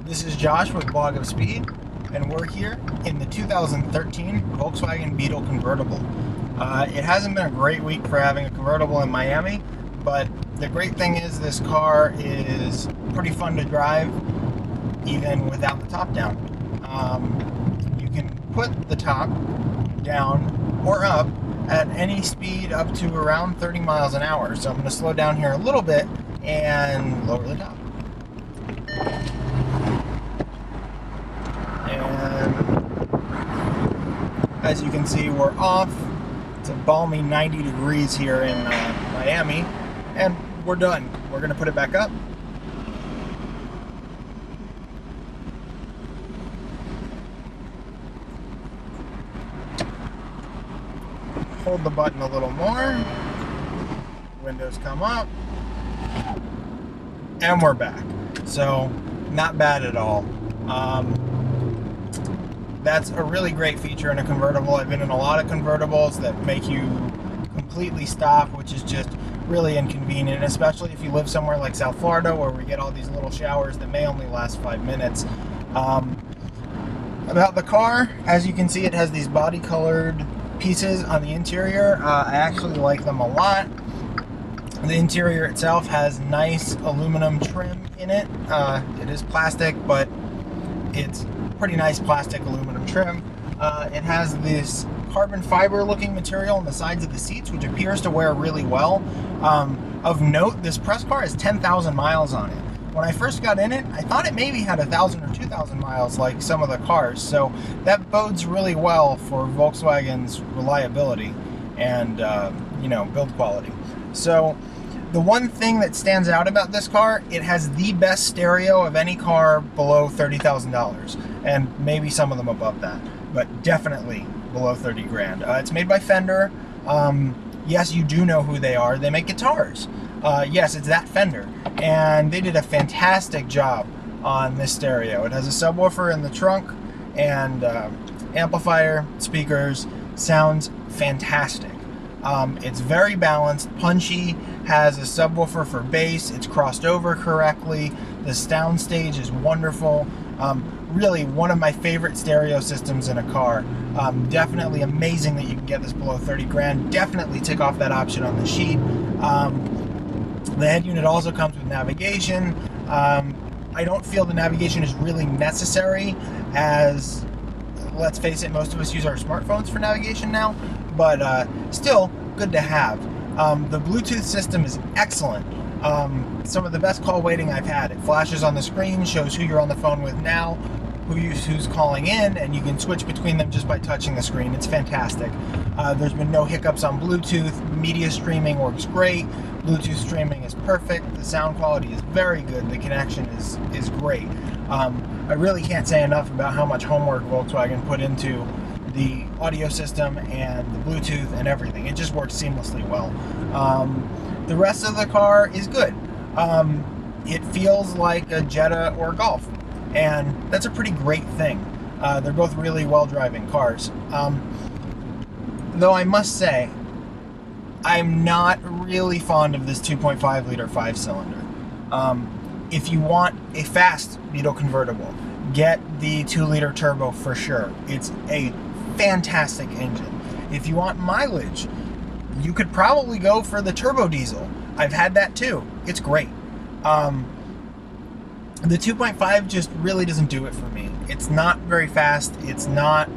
This is Josh with Blog of Speed, and we're here in the 2013 Volkswagen Beetle Convertible. It hasn't been a great week for having a convertible in Miami, but the great thing is this car is pretty fun to drive, even without the top down. You can put the top down or up at any speed up to around 30 miles an hour. So I'm going to slow down here a little bit and lower the top. And as you can see, we're off. It's a balmy 90 degrees here in Miami, and we're done. We're going to put it back up. Hold the button a little more. Windows come up. And we're back. So, not bad at all. That's a really great feature in a convertible. I've been in a lot of convertibles that make you completely stop, which is just really inconvenient, especially if you live somewhere like South Florida where we get all these little showers that may only last 5 minutes. About the car, as you can see, it has these body colored pieces on the interior. I actually like them a lot. The interior itself has nice aluminum trim in it. It is plastic, but it's pretty nice plastic aluminum trim. It has this carbon fiber looking material on the sides of the seats, which appears to wear really well. Of note, this press car has 10,000 miles on it. When I first got in it, I thought it maybe had 1,000 or 2,000 miles like some of the cars, so that bodes really well for Volkswagen's reliability and build quality. So the one thing that stands out about this car, it has the best stereo of any car below $30,000, and maybe some of them above that, but definitely below 30 grand. It's made by Fender. Yes, you do know who they are. They make guitars. Yes, it's that Fender, and they did a fantastic job on this stereo. It has a subwoofer in the trunk and amplifier, speakers. Sounds fantastic. It's very balanced, punchy, has a subwoofer for bass, it's crossed over correctly, the sound stage is wonderful. Really one of my favorite stereo systems in a car. Definitely amazing that you can get this below 30 grand. Definitely tick off that option on the sheet. The head unit also comes with navigation. I don't feel the navigation is really necessary, as, let's face it, most of us use our smartphones for navigation now, but still good to have. The Bluetooth system is excellent. Some of the best call waiting I've had. It flashes on the screen, shows who you're on the phone with now, who's calling in, and you can switch between them just by touching the screen. It's fantastic. There's been no hiccups on Bluetooth. Media streaming works great. Bluetooth streaming is perfect. The sound quality is very good. The connection is great. I really can't say enough about how much homework Volkswagen put into the audio system and the Bluetooth and everything. It just works seamlessly well. The rest of the car is good. It feels like a Jetta or a Golf, and that's a pretty great thing. They're both really well-driving cars. Though I must say, I'm not really fond of this 2.5 liter 5-cylinder. If you want a fast Beetle convertible, get the 2-liter turbo for sure. It's a fantastic engine. If you want mileage, you could probably go for the turbo diesel. I've had that too. It's great. The 2.5 just really doesn't do it for me. It's not very fast. It's not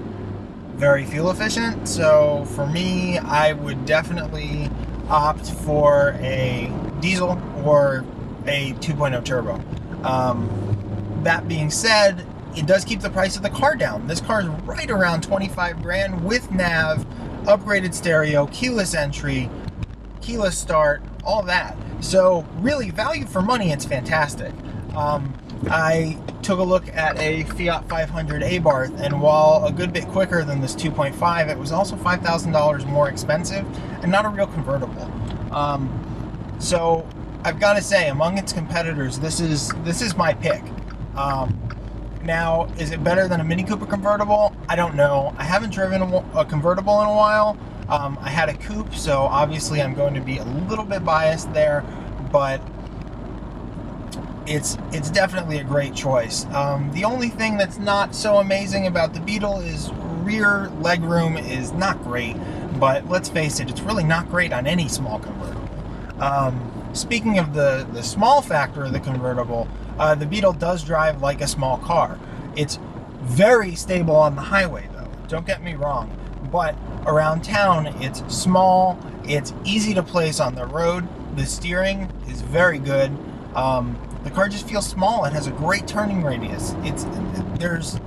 very fuel efficient. So for me, I would definitely opt for a diesel or a 2.0 turbo. That being said, it does keep the price of the car down. This car is right around 25 grand with nav, upgraded stereo, keyless entry, keyless start, all that. So really, value for money, it's fantastic. I took a look at a Fiat 500 Abarth, and while a good bit quicker than this 2.5, it was also $5,000 more expensive and not a real convertible. So I've got to say, among its competitors, this is my pick. Now, is it better than a Mini Cooper convertible? I don't know. I haven't driven a convertible in a while. I had a coupe, so obviously I'm going to be a little bit biased there, but it's definitely a great choice. The only thing that's not so amazing about the Beetle is rear legroom is not great, but let's face it, it's really not great on any small convertible. Speaking of the small factor of the convertible, the Beetle does drive like a small car. It's very stable on the highway though, don't get me wrong, but around town it's small, it's easy to place on the road, the steering is very good. The car just feels small. It has a great turning radius. There's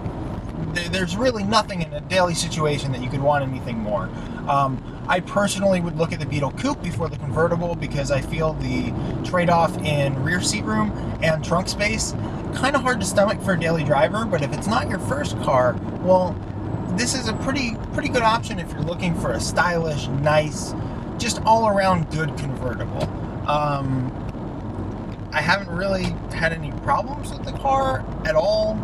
really nothing in a daily situation that you could want anything more. I personally would look at the Beetle Coupe before the convertible because I feel the trade-off in rear seat room and trunk space kind of hard to stomach for a daily driver, but if it's not your first car, well, this is a pretty good option if you're looking for a stylish, nice, just all-around good convertible. I haven't really had any problems with the car at all.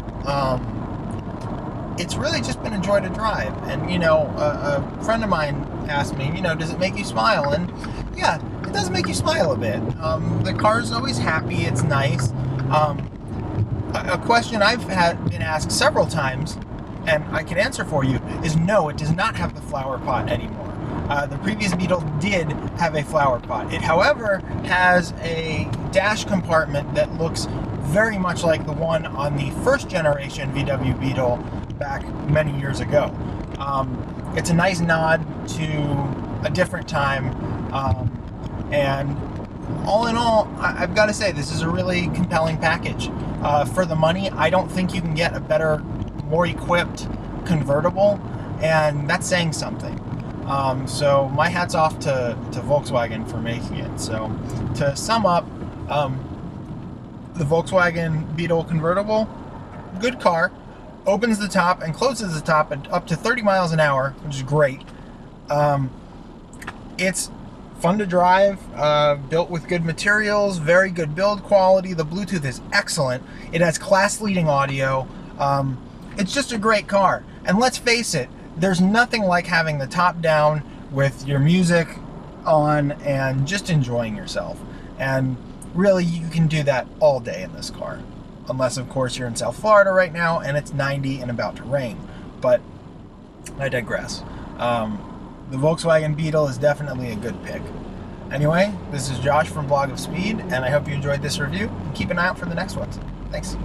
It's really just been a joy to drive. And, you know, a friend of mine asked me, you know, does it make you smile? And yeah, it does make you smile a bit. The car's always happy, it's nice. A question I've been asked several times, and I can answer for you, is no, it does not have the flower pot anymore. The previous Beetle did have a flower pot. It, however, has a dash compartment that looks very much like the one on the first generation VW Beetle back many years ago. It's a nice nod to a different time, and all in all, I've got to say, this is a really compelling package. For the money, I don't think you can get a better, more equipped convertible, and that's saying something. So my hat's off to Volkswagen for making it. So to sum up, the Volkswagen Beetle Convertible, good car, opens the top and closes the top at up to 30 miles an hour, which is great. It's fun to drive, built with good materials, very good build quality. The Bluetooth is excellent. It has class-leading audio. It's just a great car. And let's face it, there's nothing like having the top down with your music on and just enjoying yourself. And really, you can do that all day in this car. Unless, of course, you're in South Florida right now and it's 90 and about to rain. But I digress. The Volkswagen Beetle is definitely a good pick. Anyway, this is Josh from Blog of Speed, and I hope you enjoyed this review. And keep an eye out for the next ones. Thanks.